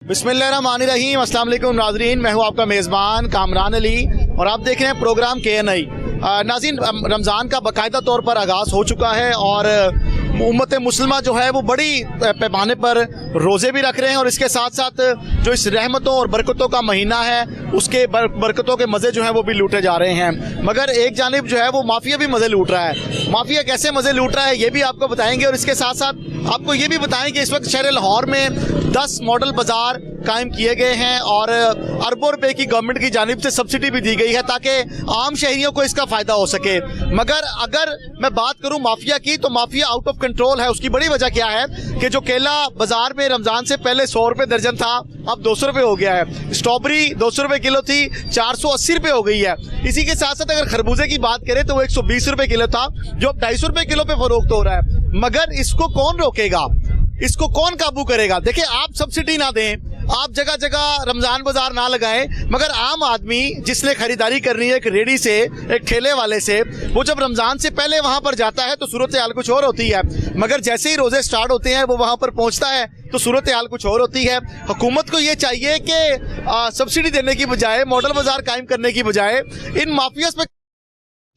बिस्मिल्लाहिर्रहमानिर्रहीम, अस्सलाम वालेकुम नाज़रीन। मैं हूँ आपका मेज़बान कामरान अली और आप देख रहे हैं प्रोग्राम KNI। नाज़रीन, रमज़ान का बाकायदा तौर पर आगाज़ हो चुका है और उम्मत मुस्लिमा जो है वो बड़ी पैमाने पर रोज़े भी रख रहे हैं और इसके साथ साथ जो इस रहमतों और बरकतों का महीना है उसके बरकतों के मज़े जो हैं वो भी लूटे जा रहे हैं। मगर एक जानिब जो है वो माफिया भी मज़े लूट रहा है। माफिया कैसे मज़े लूट रहा है ये भी आपको बताएंगे और इसके साथ साथ आपको ये भी बताएं कि इस वक्त शहर लाहौर में 10 मॉडल बाज़ार कायम किए गए हैं और अरबों रुपए की गवर्नमेंट की जानिब से सब्सिडी भी दी गई है ताकि आम शहरियों को इसका फ़ायदा हो सके। मगर अगर मैं बात करूं माफिया की तो माफिया आउट ऑफ कंट्रोल है। उसकी बड़ी वजह क्या है कि जो केला बाजार में रमज़ान से पहले 100 रुपये दर्जन था अब 200 रुपये हो गया है। स्ट्रॉबेरी 200 रुपये किलो थी 480 रुपये हो गई है। इसी के साथ साथ अगर खरबूजे की बात करें तो वो 120 रुपये किलो था जो अब 250 रुपये किलो पे फरोख्त हो रहा है। मगर इसको कौन रोकेगा, इसको कौन काबू करेगा? देखिए, आप सब्सिडी ना दें, आप जगह जगह रमज़ान बाजार ना लगाएं, मगर आम आदमी जिसने खरीदारी करनी है एक रेडी से, एक ठेले वाले से, वो जब रमज़ान से पहले वहां पर जाता है तो सूरत हाल कुछ और होती है। मगर जैसे ही रोज़े स्टार्ट होते हैं वो वहां पर पहुंचता है तो सूरत हाल कुछ और होती है। हुकूमत को ये चाहिए कि सब्सिडी देने की बजाय, मॉडल बाजार कायम करने की बजाय इन माफियाज पे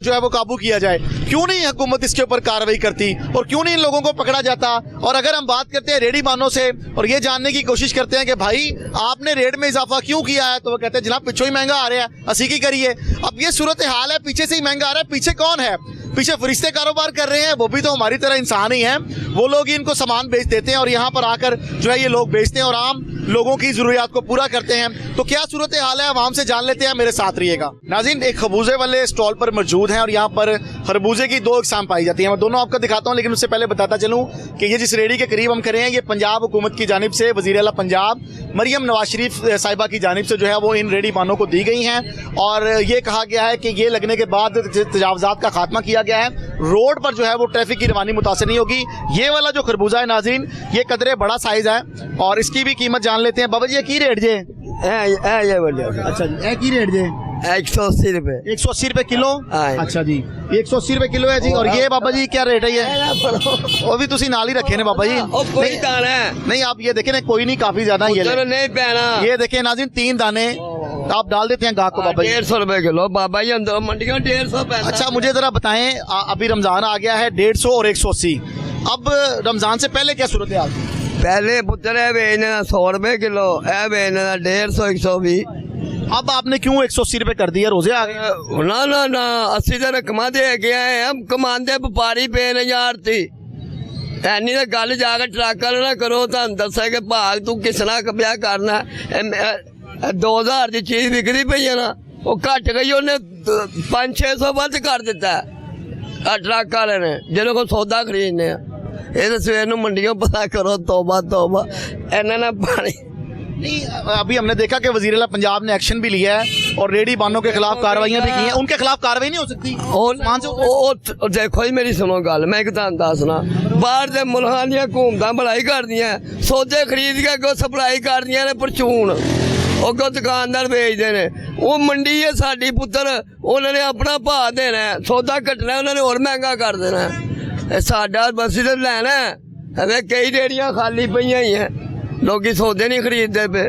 जो है वो काबू किया जाए। क्यों नहीं हुकूमत इसके ऊपर कार्रवाई करती और क्यों नहीं इन लोगों को पकड़ा जाता? और अगर हम बात करते हैं रेडी मानों से और ये जानने की कोशिश करते हैं कि भाई आपने रेट में इजाफा क्यों किया है, तो वो कहते हैं जनाब पिछों ही महंगा आ रहा है, अस्सी की करिए। अब ये सूरत हाल है, पीछे से ही महंगा आ रहा है। पीछे कौन है? पीछे फरिश्ते कारोबार कर रहे हैं, वो भी तो हमारी तरह इंसान ही हैं। वो लोग ही इनको सामान बेच देते हैं और यहाँ पर आकर जो है ये लोग बेचते हैं और आम लोगों की जरूरियात को पूरा करते हैं। तो क्या सूरत हाल है आवाम से जान लेते हैं, मेरे साथ रहिएगा। नाज़रीन, एक खरबूजे वाले स्टॉल पर मौजूद हैं और यहाँ पर खरबूजे की 2 अक़साम पाई जाती हैं। मैं दोनों आपको दिखाता हूँ, लेकिन उससे पहले बताता चलूँ कि ये जिस रेडी के करीब हम खड़े हैं ये पंजाब हुकूमत की जानिब से वज़ीर आला पंजाब मरियम नवाज शरीफ साहिबा की जानिब से जो है वो इन रेडी मानों को दी गई हैं और ये कहा गया है कि ये लगने के बाद तजावज़ात का खात्मा किया गया है। रोड पर जो है वो ट्रैफिक की रवानी मुतासर नहीं होगी। ये वाला जो खरबूजा है नाज़रीन, ये कदरे बड़ा साइज है और इसकी भी कीमत जान लेते हैं। बाबा जी, ये की रेट जे? अच्छा जी, ए की रेट जे? 180 रुपए। 180 रुपए किलो? अच्छा जी, 180 रुपए किलो है जी। और ये बाबा जी क्या रेट है ये? वो भी तुसी नाल ही रखे ने बाबा जी। कोई दाना नहीं, आप ये देखें ना, कोई नहीं, काफी ज्यादा ये नहीं पैना। ये देखें नाज़रीन, 3 दाने आप डाल देते हैं गाहक को बाबा जी। 150 रुपए किलो बाबा जी, अंदर मंडियों 150 पैसा। अच्छा, मुझे जरा बताएं, अभी रमजान आ गया है, 150 और 180। अब रमजान से पहले क्या सूरत हाल थी? पहले पुत्र है बेचने 100 रुपए किलो, है बेचने 150 120। अब आपने क्यों 180 रुपए कर दिया? रोजे आ गए। ना ना ना, 80 तो रकमा दे के आए हम, कमांदे व्यापारी पे ने यार थी ऐनी तो गल जाके ट्रक ना करो तो दसा के भाग तू किसना ब्याह करना। 2000 की चीज बिकती पई है ना, वो घट गई, उन्हें 500-600 बंद कर दिता ट्रक वाले ने जिन्हों को सौदा खरीदने। ये तो सवेर मंडियों पता करो, तौबा तौबा, इन्होंने पानी नहीं। अभी हमने देखा कि वज़ीर आला पंजाब ने एक्शन भी लिया है और रेडी बानों के खिलाफ कार्रवाइयां भी की हैं। उनके खिलाफ कार्रवाई नहीं हो सकती? देखो जी, मेरी सुनो गल, मैं एक दसना, बाहर के मुल्कों दी हुकूमतां भलाई कर दियां, सौदे खरीद के अगों सप्लाई कर दियां ने परचून, अगों दुकानदार बेचते हैं। वो मंडी है साडी पुत्र, उन्होंने अपना भाव देना है, सौदा कटना उन्होंने और महंगा कर देना। साडा बस तो लैना है। कई रेहड़ियां खाली पईयां ही हैं, लोग सौदे नहीं खरीदते पे।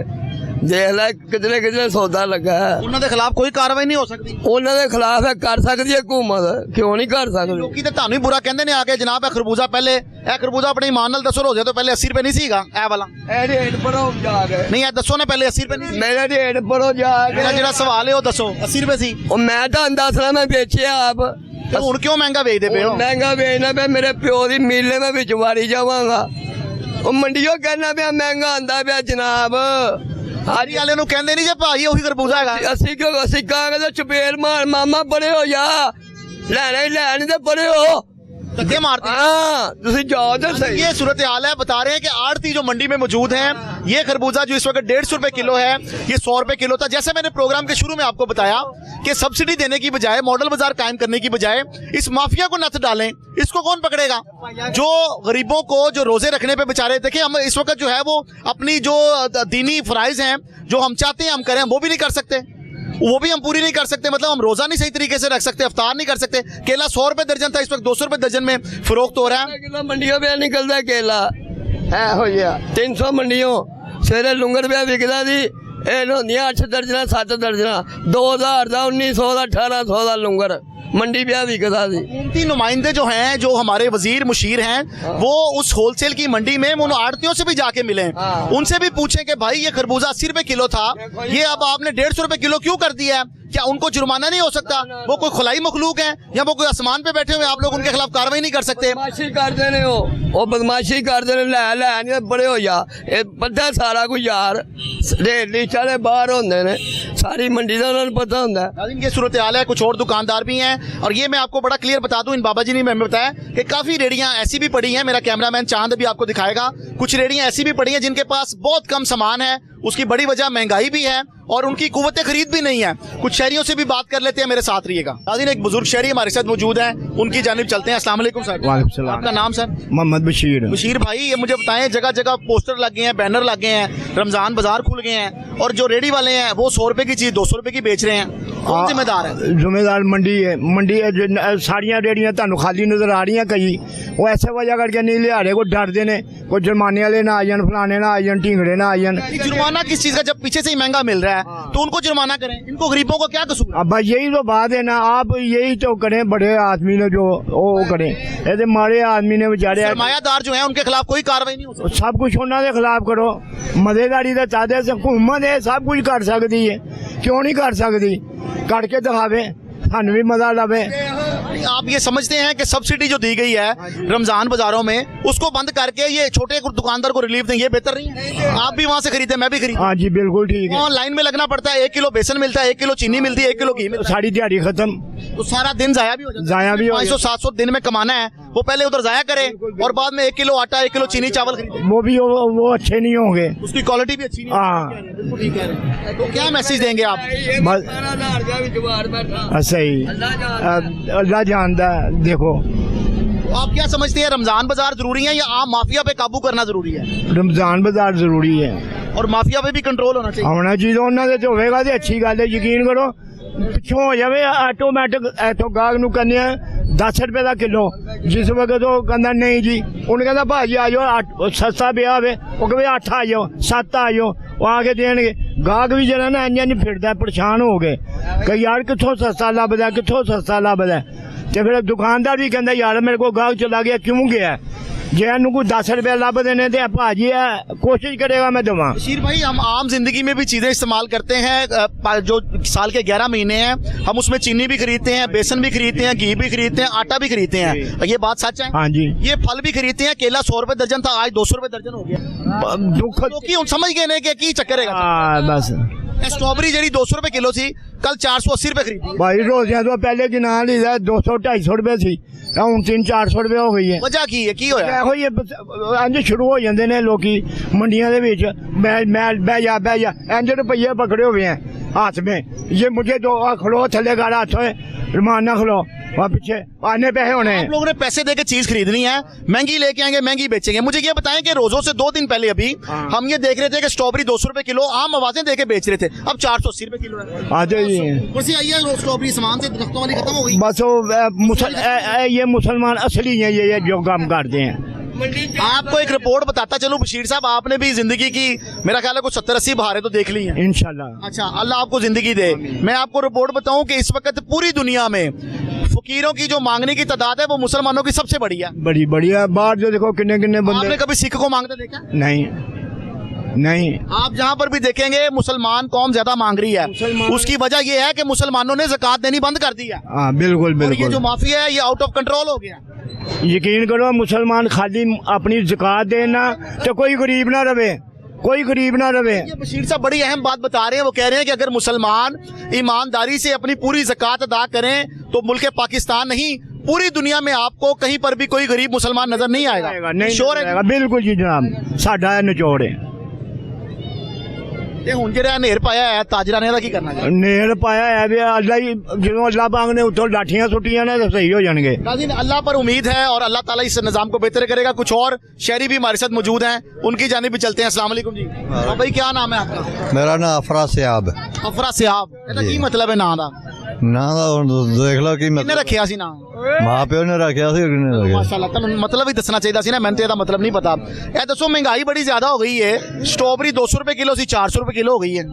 देख लै कितने कितने सौदा लगा है। उन्होंने खिलाफ कोई कार्रवाई नहीं हो सकती? उन्होंने खिलाफ है कर सकती है हुकूमत, क्यों नहीं कर सकती? लोग तो तानू ही बुरा कहते हैं आके, जनाब खरबूजा पहले खरबूजा अपने ईमान नाल दसो, रोजे तो पहले 80 रुपए नहीं सीगा ए वाला। रेट पढ़ो जाके, नहीं दसो ने पहले 80 रुपए नहीं? मेरा रेट पढ़ो जाके, मेरा जो सवाल है वो दसो, 80 रुपए सी। मैं तो दसना, मैं बेचे आप हूं क्यों महंगा बेचते पे हो? महंगा बेचना पे, मेरे प्यो की मीले में बिच वारी जावांगा। मंडियों कहना पे महंगा आंदा पे जनाब। हारी वाले नु कहंदे नहीं जे भाई ओही खरबूजा हैगा। ਅਸੀਂ ਕਹਾਂਗੇ ਤਾਂ ਚਪੇੜ ਮਾਰ, ਮਾਮਾ ਬੜੇ ਹੋ ਜਾ, ਲੈਣੇ ਤੇ ਬੜੇ ਹੋ, धक्के मारते हैं। हाँ, तुसी जाओ तो सही। ये सूरत हाल है। बता रहे हैं कि आड़ती जो मंडी में मौजूद हैं, ये खरबूजा जो इस वक्त 150 रुपए किलो है, ये 100 रुपए किलो था। जैसे मैंने प्रोग्राम के शुरू में आपको बताया कि सब्सिडी देने की बजाय, मॉडल बाजार कायम करने की बजाय इस माफिया को नथ डालें, इसको कौन पकड़ेगा? जो गरीबों को जो रोजे रखने पे बेचारे, देखिए हम इस वक्त जो है वो अपनी जो दीनी फराइज हैं जो हम चाहते हैं हम करें, वो भी नहीं कर सकते, वो भी हम पूरी नहीं कर सकते। मतलब हम रोजा नहीं सही तरीके से रख सकते, अफ्तार नहीं कर सकते। केला 100 रुपए दर्जन था, इस वक्त 200 रुपए दर्जन में फरोख्त हो रहा है। किलो मंडियों में निकलता है केला है हो गया 300 मंडियों, ਸਵੇਰੇ ਲੰਗਰ ਪਿਆ ਵਿਕਦਾ ਸੀ ਇਹ ਹੁੰਦੀਆਂ 8 ਦਰਜਨਾਂ 7 ਦਰਜਨਾਂ 2000 ਦਾ 1900 ਦਾ 1800 ਦਾ ਲੰਗਰ मंडी पे विकता थी। कीमती नुमाइंदे जो हैं, जो हमारे वजीर मुशीर हैं, वो उस होलसेल की मंडी में उन आड़तियों से भी जाके मिले, उनसे भी पूछें कि भाई ये खरबूजा 80 रुपए किलो था, ये अब आपने 150 रुपए किलो क्यों कर दिया है? क्या उनको जुर्माना नहीं हो सकता? वो कोई खुलाई मखलूक है या वो कोई आसमान पे बैठे हुए, आप लोग उनके खिलाफ कार्रवाई नहीं कर सकते? बदमाशी करते ने वो बदमाशी करते ने, लै नहीं बड़े हो जा बड़ा सारा कोई यार रेट लिस्ट वाले बाहर होंगे ने, सारी मंडी का उन्होंने पता होंगे। ये सूरत हाल है। कुछ और दुकानदार भी हैं और ये मैं आपको बड़ा क्लियर बता दूं, इन बाबा जी ने मैं बताया कि काफ़ी रेडियां ऐसी भी पड़ी हैं, मेरा कैमरामैन चांद भी आपको दिखाएगा, कुछ रेडियां ऐसी भी पड़ी हैं जिनके पास बहुत कम सामान है। उसकी बड़ी वजह महंगाई भी है और उनकी कुव्वत खरीद भी नहीं है। कुछ शहरियों से भी बात कर लेते हैं, मेरे साथ रहिएगा। नाज़रीन, एक बुजुर्ग शहरी हमारे साथ मौजूद हैं, उनकी जानिब चलते हैं। अस्सलाम वालेकुम सर। वालेकुम सलाम। आपका नाम सर? मोहम्मद बशीर। बशीर भाई, ये मुझे बताएं, जगह जगह पोस्टर लग गए हैं, बैनर लग गए हैं, रमजान बाजार खुल गए हैं और जो रेडी वाले हैं वो 100 रुपए की चीज 200 रुपए की बेच रहे हैं, कौन जिम्मेदार है? जिम्मेदार मंडी है। मंडी सारिया रेड़ियां तुहानू खाली नजर आ रही हैं, कई वो ऐसे वजह करके नहीं लिया रहे, कोई डरते ने, कोई जुर्माने वाले ना आ जान, फलाने ना आ जान, ढींगड़े ना आ जान। जुर्माना किस चीज का? जब पीछे से ही महंगा मिल रहा है तो उनको जुर्माना करें, इनको गरीबों को क्या कसूर? अब यही तो बात है ना, आप यही तो करें, बड़े आदमी ने जो वो करें, ऐसे मारे आदमी ने बेचारे सरमायादार जो है उनके खिलाफ कोई कार्रवाई नहीं हो सकती। सब कुछ उन्होंने खिलाफ करो, मजेदारी का चाहते से हुकूमत है, सब कुछ कर सकती है, क्यों नहीं कर सकती? करके दिखावे, सानू भी मजा लवे। आप ये समझते हैं कि सब्सिडी जो दी गई है रमजान बाजारों में, उसको बंद करके ये छोटे दुकानदार को रिलीफ दें, ये बेहतर नहीं है? आप भी वहाँ से खरीदे, मैं भी खरीद। हाँ जी बिल्कुल ठीक है। लाइन में लगना पड़ता है, 1 किलो बेसन मिलता है, 1 किलो चीनी मिलती है, 1 किलो घी मिलता है, सारी दिहाड़ी खत्म, तो सारा दिन जाया भी हो जाता है। जाया भी हो 500-700 दिन में कमाना है, वो पहले उधर जाया करे और बाद में 1 किलो आटा 1 किलो चीनी चावल खरीदे, वो भी वो अच्छे नहीं होंगे, उसकी क्वालिटी भी अच्छी नहीं हाँ। है। बिल्कुल ठीक कह रहे हैं। तो क्या मैसेज देंगे आप? सही अल्लाह जानता है। देखो तो आप क्या समझते हैं, रमजान बाजार जरूरी है या आम माफिया पे काबू करना जरूरी है? रमजान बाजार जरूरी है और माफिया पे भी कंट्रोल होना चाहिए। होना चाहिए, उन्होंने तो होगा तो अच्छी गल है। यकीन करो पिछों हो जाए ऑटोमैटिक इतों गाहक नूं कहने 10 रुपए का किलो, जिस वक्त वो कहता नहीं जी, उन्हें कहता भाजी आ जाओ सस्ता पिया हो, वो कहे 8 आ जाओ 7 आ जाओ, वो आके देंगे। गाहक भी जरा ना इंज फिरदा, परेशान हो गए कि यार कितों सस्ता लभदा, कितों सस्ता लभदा। तो फिर दुकानदार भी कहता यार मेरे को गाहक चला गया, क्यों गया? जे कोई 10 रुपये लभ देने तो भाजी कोशिश करेगा मैं दवा। बशीर भाई, हम आम जिंदगी में भी चीजें इस्तेमाल करते हैं, जो साल के 11 महीने हैं, हम उसमें चीनी भी खरीदते हैं, बेसन भी खरीदते हैं, घी भी खरीदते हैं, आटा भी खरीदते हैं, ये बात सच है? हाँ जी। ये फल भी खरीदते हैं, केला 100 रुपए दर्जन था, आज 200 रुपए दर्जन हो गया। दुख तो समझ गए ना कि की चक्कर है? बस स्ट्रॉबेरी जी 200 रुपए किलो थी, कल 480 रुपए खरीदी। भाई रोजिया तो पहले की ना ली 200-250 रुपए थी, हूँ 300-400 रुपए हो गई है। वजह की है, की होया? इंज शुरू हो जाते हैं लोग मंडिया बह जा इंज रुपये पकड़े हुए हैं हाथ में, ये मुझे दो खलो थले गाड़ा हाथ रमान ना खलो, वहाँ पीछे आने पैसे होने। आप लोगों ने पैसे देके चीज खरीदनी है, महंगी लेके आएंगे, महंगी बेचेंगे। मुझे ये बताएं कि रोजों से 2 दिन पहले अभी हम ये देख रहे थे कि स्ट्रॉबेरी 200 रुपए किलो आम आवाजें देके बेच रहे थे, अब 480 रुपए किलो है। आ जाइए स्ट्रॉबेरी सामान से दरख्तों वाली खत्म हो गई। बस वो ये मुसलमान असली है, ये जो काम करते हैं। आपको एक रिपोर्ट बताता चलूं बशीर साहब, आपने भी जिंदगी की मेरा ख्याल है कुछ 70-80 बहारें तो देख ली हैं इंशाल्लाह। अच्छा, अल्लाह आपको जिंदगी दे। मैं आपको रिपोर्ट बताऊं कि इस वक्त पूरी दुनिया में फकीरों की जो मांगने की तादाद है वो मुसलमानों की सबसे बड़ी है। बड़ी बढ़िया बाहर जो देखो किन्ने बंदे। आपने कभी सिख को मांगते देखा? नहीं। आप जहाँ पर भी देखेंगे मुसलमान कौम ज्यादा मांग रही है, उसकी वजह यह है कि मुसलमानों ने ज़कात देनी बंद कर दी है। हाँ बिल्कुल ये बिल्कुल। जो माफिया है ये आउट ऑफ कंट्रोल हो गया। यकीन करो मुसलमान खाली अपनी ज़कात देना तो कोई गरीब ना रहे, कोई गरीब ना रहे। ये बशीर साहब बड़ी अहम बात बता रहे हैं, वो कह रहे हैं कि अगर मुसलमान ईमानदारी से अपनी पूरी ज़कात अदा करें तो मुल्क पाकिस्तान नहीं पूरी दुनिया में आपको कहीं पर भी कोई गरीब मुसलमान नजर नहीं आएगा। नहीं श्योर है? बिल्कुल जी जनाब, साडा निचोड़ है। ਹੁਣ ਜਿਹੜਾ ਨੇਰ ਪਾਇਆ ਹੈ ਤਾਜਰਾਂ ਨੇ, ਇਹਦਾ ਕੀ ਕਰਨਾ ਹੈ? ਨੇਰ ਪਾਇਆ ਹੈ ਵੀ ਅੱਲਾ ਹੀ, ਜਦੋਂ ਅੱਲਾ ਪਾਕ ਨੇ ਉੱਤੋਂ ਲਾਠੀਆਂ ਸੁੱਟੀਆਂ ਨੇ ਤਾਂ ਸਹੀ ਹੋ ਜਾਣਗੇ। नाज़रीन, अल्लाह पर उम्मीद है और अल्लाह ताला इस निज़ाम को बेहतर करेगा। कुछ और शहरी भी हमारे साथ मौजूद हैं, उनकी जानिब भी चलते हैं। अस्सलाम वालेकुम जी। भाई क्या नाम है आपका? मेरा नाम अफरा सियाब है। अफरा सियाब, ਇਹਦਾ ਕੀ ਮਤਲਬ ਹੈ ਨਾਂ ਦਾ? ਨਾ ਦਾ ਹੁਣ ਦੇਖ ਲਓ ਕੀ ਕਿਹਨੇ ਰੱਖਿਆ ਸੀ ਨਾ ਮਾਂ ਪਿਓ ਨੇ ਰੱਖਿਆ ਸੀ ਕਿਹਨੇ ਰੱਖਿਆ ਮਾਸ਼ਾਅੱਲਾ ਤੁਹਾਨੂੰ ਮਤਲਬ ਹੀ ਦੱਸਣਾ ਚਾਹੀਦਾ ਸੀ ਨਾ ਮੈਨੂੰ ਤੇ ਇਹਦਾ ਮਤਲਬ ਨਹੀਂ ਪਤਾ ਇਹ ਦੱਸੋ ਮਹਿੰਗਾਈ ਬੜੀ ਜ਼ਿਆਦਾ ਹੋ ਗਈ ਹੈ ਸਟ੍ਰਾਬੇਰੀ 200 ਰੁਪਏ ਕਿਲੋ ਸੀ 400 ਰੁਪਏ ਕਿਲੋ ਹੋ ਗਈ ਹੈ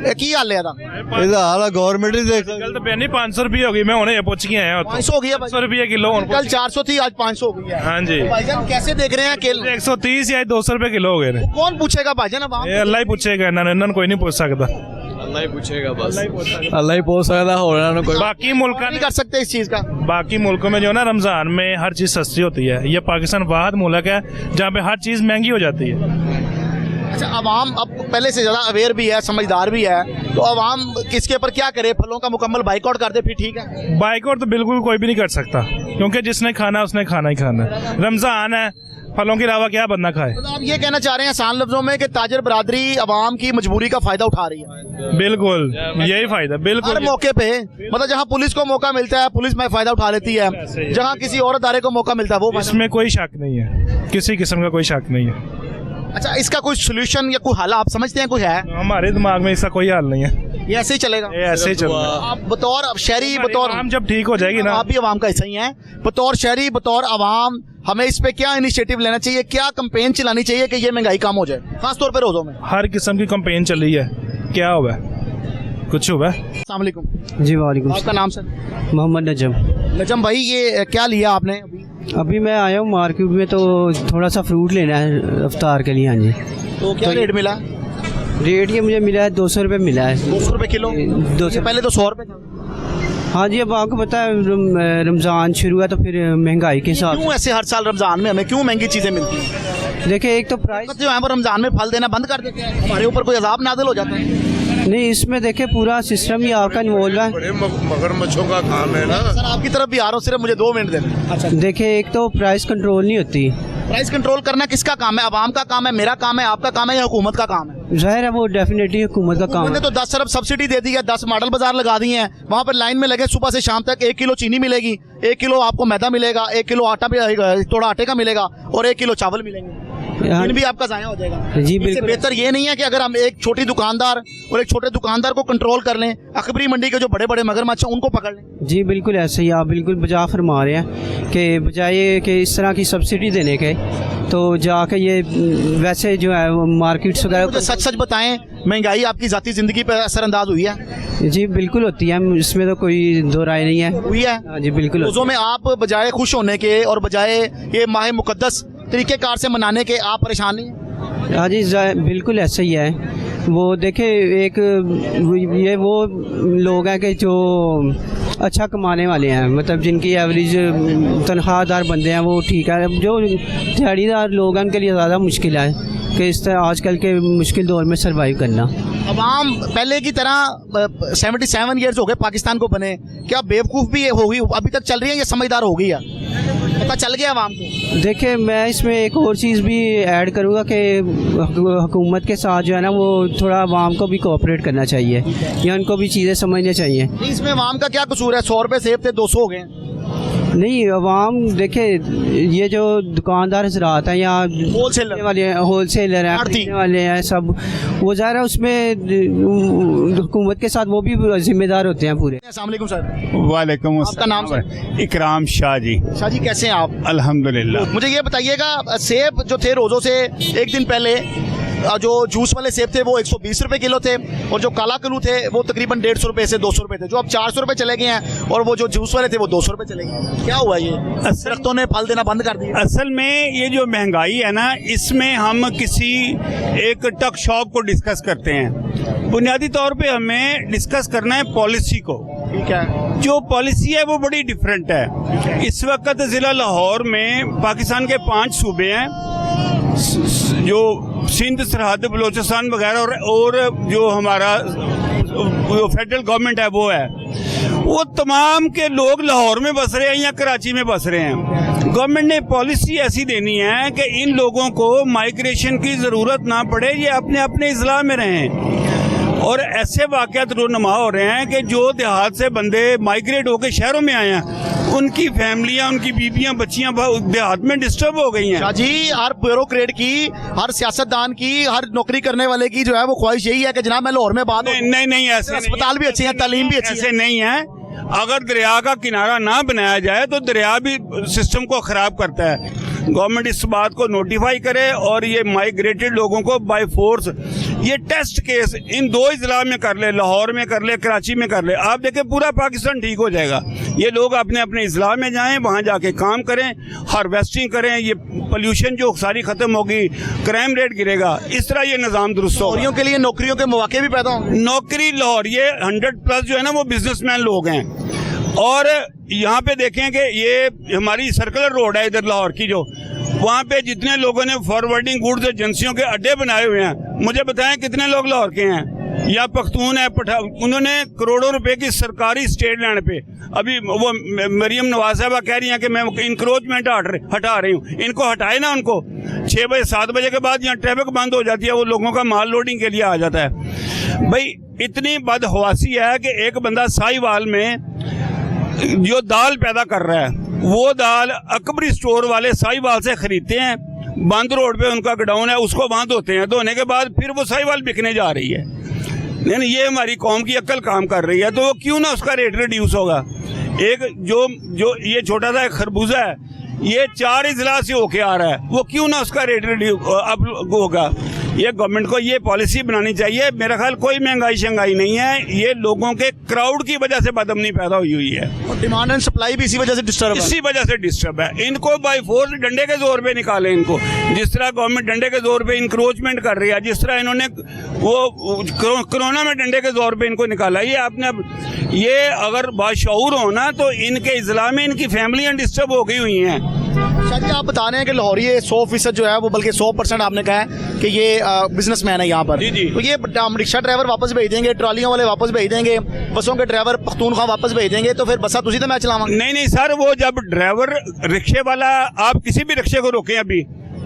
ਇਹ ਕੀ ਹਾਲ ਹੈ ਇਹਦਾ ਇਹਦਾ ਹਾਲ ਆ ਗਵਰਨਮੈਂਟ ਹੀ ਦੇਖ गल तो पैनी 500 रुपये हो गई मैं हुणे पुछ के आया 500 हो गई है 500 रुपये किलो हुण कल 400 थी आज 500 हो गई है हाँ जी भाईजान कैसे देख रहे हैं केले 130 या 200 रुपये किलो हो गए ने कौन पूछेगा भाईजान अब आप ये अल्लाह ही पूछेगा इन्होंने कोई नहीं पूछ सकता ਅੱਲਾ ਹੀ ਪੁੱਛ ਸਕਦਾ ਹੋਰ ਇਹਨਾਂ ਨੂੰ ਕੋਈ बाकी मुल्क नहीं कर सकते इस चीज का बाकी मुल्कों में जो है ना रमजान में हर चीज़ सस्ती होती है ये पाकिस्तान वाहिद मुल्क है जहाँ पे हर चीज़ महंगी हो जाती है अच्छा अवाम अब पहले से ज़्यादा अवेयर भी है समझदार भी है तो अवाम किसके ऊपर क्या करे फलों का मुकम्मल बाइकआउट कर दे फिर ठीक है बाइकआउट तो बिल्कुल कोई भी नहीं कर सकता क्योंकि जिसने खाना उसने खाना ही खाना है रमजान है फलों के अलावा क्या बंदा खाए तो आप ये कहना चाह रहे हैं आसान लफ्जों में कि ताजर बरादरी अवाम की मजबूरी का फायदा उठा रही है बिल्कुल यही फायदा हर बिल्कुल मौके पे मतलब जहाँ पुलिस को मौका मिलता है पुलिस में फायदा उठा लेती है जहाँ किसी और अदारे को मौका मिलता है वो फायदा- इसमें कोई शक नहीं है किसी किस्म का कोई शक नहीं है अच्छा इसका कोई सोल्यूशन या कोई हल आप समझते हैं कोई है हमारे दिमाग में इसका कोई हाल नहीं है ये ऐसे ही चलेगा ये ऐसे ही चल रहा है आप बतौर शहरी बतौर आम जब ठीक हो जाएगी ना आप भी आवाम का हिस्सा ही हैं बतौर शहरी बतौर आवाम हमें इस पे क्या इनिशिएटिव लेना चाहिए क्या कंपेन चलानी चाहिए कि ये महंगाई कम हो जाए खास तौर पे रोजों में हर किस्म की कंपेन चल रही है क्या हुआ है कुछ हुआ है अस्सलाम वालेकुम जी वालेकुम आपका नाम सर मोहम्मद नजम। नजम भाई ये क्या लिया आपने अभी अभी मैं आया हूँ मार्केट में तो थोड़ा सा फ्रूट लेना है अफ्तार के लिए। हाँ जी तो क्या रेट मिला रेट ये मुझे मिला है 200 रुपये मिला है। 200 रुपए किलो 200 पहले तो 100 रुपए था हाँ जी अब आपको पता है रमज़ान शुरू है तो फिर महंगाई के हिसाब क्यों ऐसे हर साल रमजान में हमें क्यों महंगी चीजें मिलती हैं से देखिए एक तो प्राइस जो है वो रमजान में फल देना बंद कर देते हैं हमारे ऊपर कोई अजाब नाजिल हो जाता है नहीं इसमें देखिए पूरा सिस्टम ही आपका इन्वॉल्व है। बड़े मगरमच्छों का काम है ना सर आपकी तरफ भी आ रहा हूँ सिर्फ मुझे 2 मिनट देना अच्छा देखिए एक तो प्राइस कंट्रोल नहीं होती। प्राइस कंट्रोल करना किसका काम है अवाम का काम है मेरा काम है आपका काम है या हुकूमत का काम है जाहिर है वो डेफिनेटली हुकूमत का काम उन्होंने है। तो 10 अरब सब्सिडी दे दी है 10 मॉडल बाजार लगा दिए हैं वहाँ पर लाइन में लगे सुबह से शाम तक 1 किलो चीनी मिलेगी 1 किलो आपको मैदा मिलेगा 1 किलो आटा भी थोड़ा आटे का मिलेगा और 1 किलो चावल मिलेंगे हाँ, दिन भी आपका जाया हो जाएगा जी इससे बिल्कुल। बेहतर ये नहीं है कि अगर हम एक छोटी दुकानदार और एक छोटे दुकानदार को कंट्रोल कर लें अखबरी मंडी के जो बड़े बड़े मगरमच्छ हैं उनको पकड़ लें जी बिल्कुल ऐसे ही आप बिल्कुल बजा फरमा रहे हैं कि बजाय कि इस तरह की सब्सिडी देने के तो जाके ये वैसे जो है वो मार्केट्स मुझे वगैरह सच सच बताएं महंगाई आपकी जाती जिंदगी पर असरअंदाज हुई है जी बिल्कुल होती है इसमें तो कोई दो राय नहीं है। हुई है हाँ जी बिल्कुल रोज़ों में आप बजाय खुश होने के और बजाय ये माह मुकद्दस तरीक़ेकार से मनाने के आप परेशान नहीं हैं? हाँ जी बिल्कुल ऐसा ही है। वो देखे एक ये वो लोग हैं कि जो अच्छा कमाने वाले हैं मतलब जिनकी एवरेज तनख्वाहदार बंदे हैं वो ठीक है। जो दिहाड़ीदार लोग हैं उनके लिए ज़्यादा मुश्किल है कि इस तरह आजकल के मुश्किल दौर में सर्वाइव करना। अवाम पहले की तरह 77 ईयर्स हो गए पाकिस्तान को बने क्या बेवकूफ़ भी हो गई अभी तक चल रही है या समझदार हो गई है पता चल गया अवाम को। देखिए मैं इसमें एक और चीज़ भी ऐड करूँगा कि हुकूमत के साथ जो है ना वो थोड़ा अवाम को भी कोऑपरेट करना चाहिए या उनको भी चीज़ें समझनी चाहिए। नहीं, इसमें अवाम का क्या कसूर है 100 रुपये सेब थे 200 हो गए नहीं अवाम देखे ये जो दुकानदार हजरात हैं या होलसेलर वाले होलसेलर हैं आड़ती। खरीदने वाले हैं सब वो ज़ाहिर है उसमें हुकूमत के साथ वो भी जिम्मेदार होते हैं पूरे। अस्सलाम वालेकुम सर वालेकुम आपका नाम अस्सलाम। इकराम शाह जी शाह जी कैसे हैं आप अल्हम्दुलिल्लाह। मुझे ये बताइएगा सेब जो थे रोज़ों से एक दिन पहले जो जूस वाले सेब थे वो 120 रुपए किलो थे और जो काला कलू थे वो तकरीबन 150 रुपए से 200 रुपए थे जो अब 400 रुपए चले गए हैं और वो जो जूस वाले थे वो 200 रुपए चले गए क्या हुआ ये दरख्तों ने फल देना बंद कर दिया असल में ये जो महंगाई है ना इसमें हम किसी एक टक शॉप को डिस्कस करते हैं। बुनियादी तौर पे हमें डिस्कस करना है पॉलिसी को। ठीक है जो पॉलिसी है वो बड़ी डिफरेंट है। इस वक्त ज़िला लाहौर में पाकिस्तान के 5 सूबे हैं जो सिंध सरहद बलोचिस्तान वगैरह और जो हमारा फेडरल गवर्नमेंट है वो है वो तमाम के लोग लाहौर में बस रहे हैं या कराची में बस रहे हैं। गवर्नमेंट ने पॉलिसी ऐसी देनी है कि इन लोगों को माइग्रेशन की ज़रूरत ना पड़े ये अपने अपने इज़्ला में रहें। और ऐसे वाक़यात रोनुमा हो रहे हैं कि जो देहात से बंदे माइग्रेट होकर शहरों में आए हैं उनकी फैमिलियां उनकी बीबियां बच्चियां देहात में डिस्टर्ब हो गई हैं। शाह जी हर ब्यूरोक्रेट की हर सियासतदान की हर नौकरी करने वाले की जो है वो ख्वाहिश यही है कि जनाब मैं लाहौर में बात नहीं नहीं ऐसे अस्पताल भी अच्छे हैं तालीम भी अच्छी है ऐसे नहीं है। अगर दरिया का किनारा ना बनाया जाए तो दरिया भी सिस्टम को ख़राब करता है। गवर्नमेंट इस बात को नोटिफाई करे और ये माइग्रेटेड लोगों को बाय फोर्स, ये टेस्ट केस इन 2 अजला में कर ले, लाहौर में कर ले, कराची में कर ले, आप देखें पूरा पाकिस्तान ठीक हो जाएगा। ये लोग अपने अपने अजला में जाएं, वहाँ जाके काम करें, हार्वेस्टिंग करें, ये पोल्यूशन जो सारी ख़त्म होगी, क्राइम रेट गिरेगा, इस तरह ये निज़ाम दुरुस्त होगा। लाहौरियों के लिए नौकरियों के मौके भी पैदा होंगे। नौकरी लाहौर, ये 100+ जो है ना वो बिजनेसमैन लोग हैं। और यहाँ पे देखें कि ये हमारी सर्कुलर रोड है इधर लाहौर की, जो वहाँ पे जितने लोगों ने फॉरवर्डिंग गुड्स एजेंसियों के अड्डे बनाए हुए हैं, मुझे बताएं कितने लोग लाहौर के हैं या पख्तून है, उन्होंने करोड़ों रुपए की सरकारी स्टेट लैंड पे, अभी वो मरियम नवाज साहबा कह रही हैं कि मैं इंक्रोचमेंट हटा रही हूँ, इनको हटाए ना। उनको 6 बजे 7 बजे के बाद यहाँ ट्रैफिक बंद हो जाती है, वो लोगों का माल लोडिंग के लिए आ जाता है। भाई इतनी बदहवासी है कि एक बंदा साहिवाल में जो दाल पैदा कर रहा है, वो दाल अकबरी स्टोर वाले साहिवाल से खरीदते हैं, बंद रोड पे उनका गोडाउन है, उसको वहाँ धोते हैं, धोने के बाद फिर वो साहिवाल बिकने जा रही है। नहीं, ये हमारी कौम की अक्ल काम कर रही है, तो वो क्यों ना उसका रेट रिड्यूस होगा। एक जो ये छोटा सा खरबूजा है, ये 4 अजला से होके आ रहा है, वो क्यों ना उसका रेट रिड्यूस अब होगा। ये गवर्नमेंट को ये पॉलिसी बनानी चाहिए। मेरा ख्याल कोई महंगाई शंगाई नहीं है, ये लोगों के क्राउड की वजह से बदअमनी पैदा हुई है, और डिमांड एंड सप्लाई भी इसी वजह से डिस्टर्ब है। इसी वजह से डिस्टर्ब है। इनको बाय फोर्स डंडे के जोर पे निकाले इनको, जिस तरह गवर्नमेंट डंडे के जोर पे इंक्रोचमेंट कर रही है, जिस तरह इन्होंने वो कोरोना में डंडे के जोर पे इनको निकाला। ये आपने अब ये अगर बाशऊर हो ना, तो इनके इजला में इनकी फैमिलियाँ डिस्टर्ब हो गई हुई हैं। शायद आप बता रहे हैं कि लाहौरी 100% जो है वो, बल्कि 100% आपने कहा है कि ये बिजनेसमैन है यहाँ पर। जी जी। तो ये रिक्शा ड्राइवर वापस भेज देंगे, ट्रॉलियों वाले वापस भेज देंगे, बसों के ड्राइवर पख्तूनख्वा वापस भेज देंगे, तो फिर बसा तुसी तो मैं चलाऊंगा। नहीं सर, वो जब ड्राइवर रिक्शे वाला, आप किसी भी रिक्शे को रोकें, अभी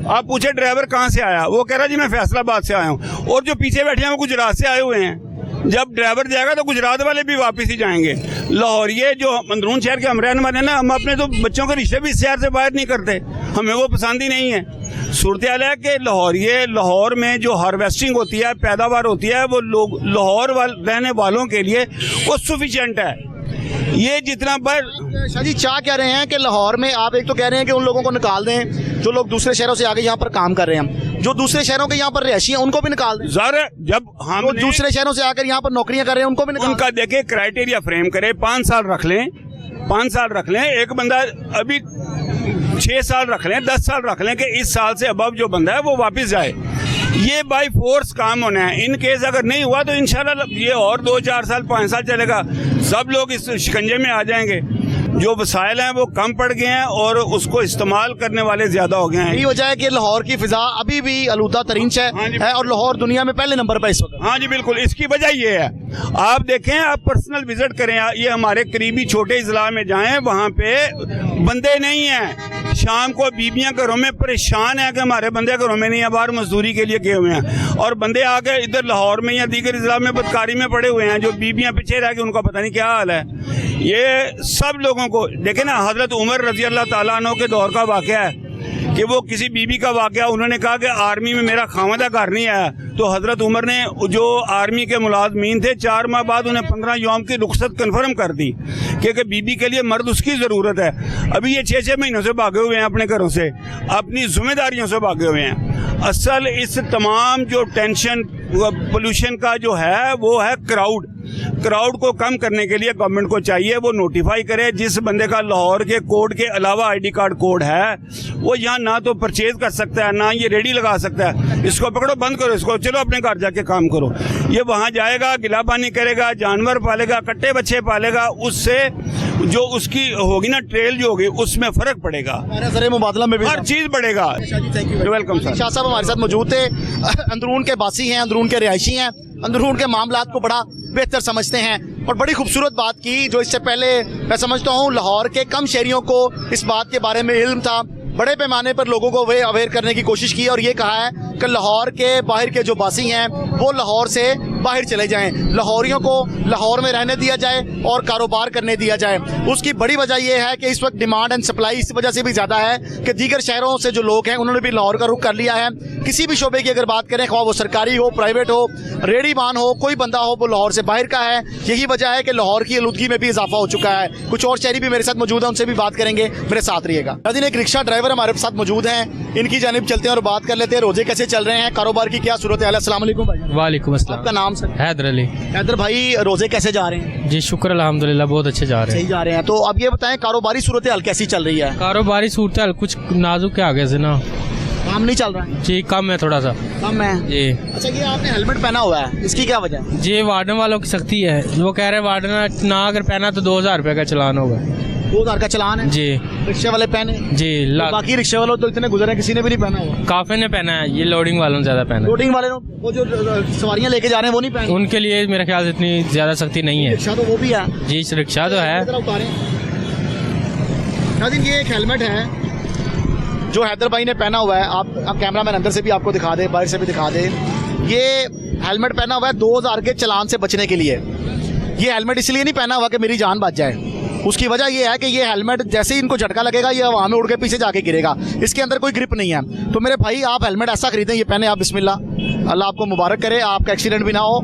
आप पूछे ड्राइवर कहाँ से आया, वो कह रहा जी मैं फैसलाबाद से आया हूँ, और जो पीछे बैठे हैं वो गुजरात से आए हुए हैं। जब ड्राइवर जाएगा तो गुजरात वाले भी वापस ही जाएंगे। लाहौरिये जो अंदरून शहर के हम रहने वाले ना, हम अपने तो बच्चों के रिश्ते भी इस शहर से बाहर नहीं करते, हमें वो पसंद ही नहीं है। सूरत हाल है कि लाहौर में जो हार्वेस्टिंग होती है, पैदावार होती है, वो लोग लाहौर रहने वालों के लिए वो सफिशिएंट है। ये जितना पर शाह जी चाह कह रहे हैं कि लाहौर में आप एक तो कह रहे हैं कि उन लोगों को निकाल दें जो लोग दूसरे शहरों से आके यहाँ पर काम कर रहे हैं, जो दूसरे शहरों के यहाँ पर रहायशी हैं उनको भी निकाल दें। ज़रा जब हम दूसरे शहरों से आकर यहाँ पर नौकरियां कर रहे हैं उनको भी निकाल, उनका देखे क्राइटेरिया फ्रेम करे, 5 साल रख लें, 5 साल रख लें, एक बंदा अभी 6 साल रख लें, 10 साल रख लें कि इस साल से अबव जो बंदा है वो वापस जाए। ये बाय फोर्स काम होना है। इन केस अगर नहीं हुआ तो इंशाल्लाह ये और 2-4 साल 5 साल चलेगा, सब लोग इस शिकंजे में आ जाएंगे। जो वसाइल हैं वो कम पड़ गए हैं और उसको इस्तेमाल करने वाले ज्यादा हो गए हैं। यही वजह है कि लाहौर की फिजा अभी भी आलूदा तरीन है और लाहौर दुनिया में पहले नंबर पर इस वक्त। हाँ जी बिल्कुल, इसकी वजह ये है, आप देखें, आप पर्सनल विजिट करें, ये हमारे करीबी छोटे इजला में जाएं, वहाँ पे बंदे नहीं हैं। शाम को बीबियां घरों में परेशान है कि हमारे बंदे घरों में नहीं है, बाहर मजदूरी के लिए गए हुए हैं, और बंदे आके इधर लाहौर में या दीगर इजला में बदकारी में पड़े हुए हैं, जो बीबियां पीछे रह के उनका पता नहीं क्या हाल है। ये सब लोगों को देखे ना, हजरत उमर रजी अल्लाह ताला अन्हु के दौर का वाक़या है कि वो किसी बीबी का वाक़या, उन्होंने कहा कि आर्मी में मेरा खामदा घर नहीं आया, तो हज़रत उमर ने जो आर्मी के मुलाजमीन थे 4 माह बाद उन्हें 15 यौम की रुख्सत कन्फर्म कर दी, क्योंकि बीबी के लिए मर्द उसकी ज़रूरत है। अभी ये 6-6 महीनों से भागे हुए हैं अपने घरों से, अपनी जिम्मेदारियों से भागे हुए हैं। असल इस तमाम जो टेंशन पोल्यूशन का जो है वो है क्राउड को कम करने के लिए गवर्नमेंट को चाहिए वो नोटिफाई करे, जिस बंदे का लाहौर के कोड के अलावा ID कार्ड कोड है वो यहाँ ना तो परचेज कर सकता है, ना ये रेडी लगा सकता है। इसको पकड़ो, बंद करो इसको, चलो अपने घर जाके काम करो। ये वहाँ जाएगा, गिलाबानी करेगा, जानवर पालेगा, कट्टे बच्चे पालेगा, उससे जो उसकी होगी ना ट्रेल जो होगी उसमें फर्क पड़ेगा, मुबादला में भी हर चीज़ बढ़ेगा। Welcome sir. शाह साहब हमारे साथ मौजूद थे, अंदरून के बासी हैं, अंदरून के रिहायशी हैं, अंदरून के मामलात को बड़ा बेहतर समझते हैं, और बड़ी खूबसूरत बात की जो इससे पहले मैं समझता हूँ लाहौर के कम शहरियों को इस बात के बारे में इल्म था, बड़े पैमाने पर लोगों को वे अवेयर करने की कोशिश की, और ये कहा है कि लाहौर के बाहर के जो बासी हैं वो लाहौर से बाहर चले जाएं, लाहौरियों को लाहौर में रहने दिया जाए और कारोबार करने दिया जाए। उसकी बड़ी वजह यह है कि इस वक्त डिमांड एंड सप्लाई इस वजह से भी ज़्यादा है कि दीगर शहरों से जो लोग हैं उन्होंने भी लाहौर का रुख कर लिया है। किसी भी शोबे की अगर बात करें, ख्वाह वो सरकारी हो, प्राइवेट हो, रेडीमान हो, कोई बंदा हो, वो लाहौर से बाहर का है। यही वजह है कि लाहौर की आलूदगी में भी इजाफा हो चुका है। कुछ और शहरी भी मेरे साथ मौजूद हैं, उनसे भी बात करेंगे, मेरे साथ रहिएगा। नाज़रीन, एक रिक्शा ड्राइवर हमारे साथ मौजूद हैं, इनकी जानिब चलते हैं और बात कर लेते हैं रोजे कैसे चल रहे हैं, कारोबार की क्या सूरत है। अस्सलाम वालेकुम भाई। वालेकुम अस्सलाम। आपका नाम सर? हैदर अली। हैदर भाई, रोजे कैसे जा रहे हैं? जी शुक्र अल्हम्दुलिल्लाह बहुत अच्छे जा रहे सही हैं। जा रहे हैं। तो अब ये बताएं, कारोबारी सूरत हाल कैसी चल रही है? कारोबारी सूरत हाल कुछ नाजुक के आगे से ना काम नहीं चल रहा है? जी कम है थोड़ा सा। कम है जी। अच्छा, ये आपने हेलमेट पहना हुआ है, इसकी क्या वजह है? जी वार्डन वालों की सख्ती है, वो कह रहे हैं वार्डन ना अगर पहना तो 2000 रुपये का चालान होगा। 2000 का चलान है? जी रिक्शे वाले पहने? जी तो बाकी रिक्शे वालों तो इतने गुजरे, किसी ने भी नहीं पहना हुआ। काफी ने पहना है, ये लोडिंग वालों ने ज्यादा पहना लोडिंग वाले वो जो सवारियां लेके जा रहे हैं वो नहीं है। पहने? उनके लिए मेरे ख्याल से इतनी ज्यादा सख्ती नहीं है। रिक्शा तो वो भी है। जी रिक्शा तो है। जरा उतारें। नाज़रीन, ये एक हेलमेट है जो हैदर भाई ने पहना हुआ है। आप कैमरामैन अंदर से भी आपको दिखा दे, बाहर से भी दिखा दे। ये हेलमेट पहना हुआ है 2000 के चालान से बचने के लिए। ये हेलमेट इसलिए नहीं पहना हुआ कि मेरी जान बच जाए, उसकी वजह यह है कि ये हेलमेट जैसे ही इनको झटका लगेगा ये हवा में उड़ के पीछे जाके गिरेगा, इसके अंदर कोई ग्रिप नहीं है। तो मेरे भाई, आप हेलमेट ऐसा खरीदें, ये पहने आप, बिस्मिल्लाह, अल्लाह आपको मुबारक करे, आपका एक्सीडेंट भी ना हो।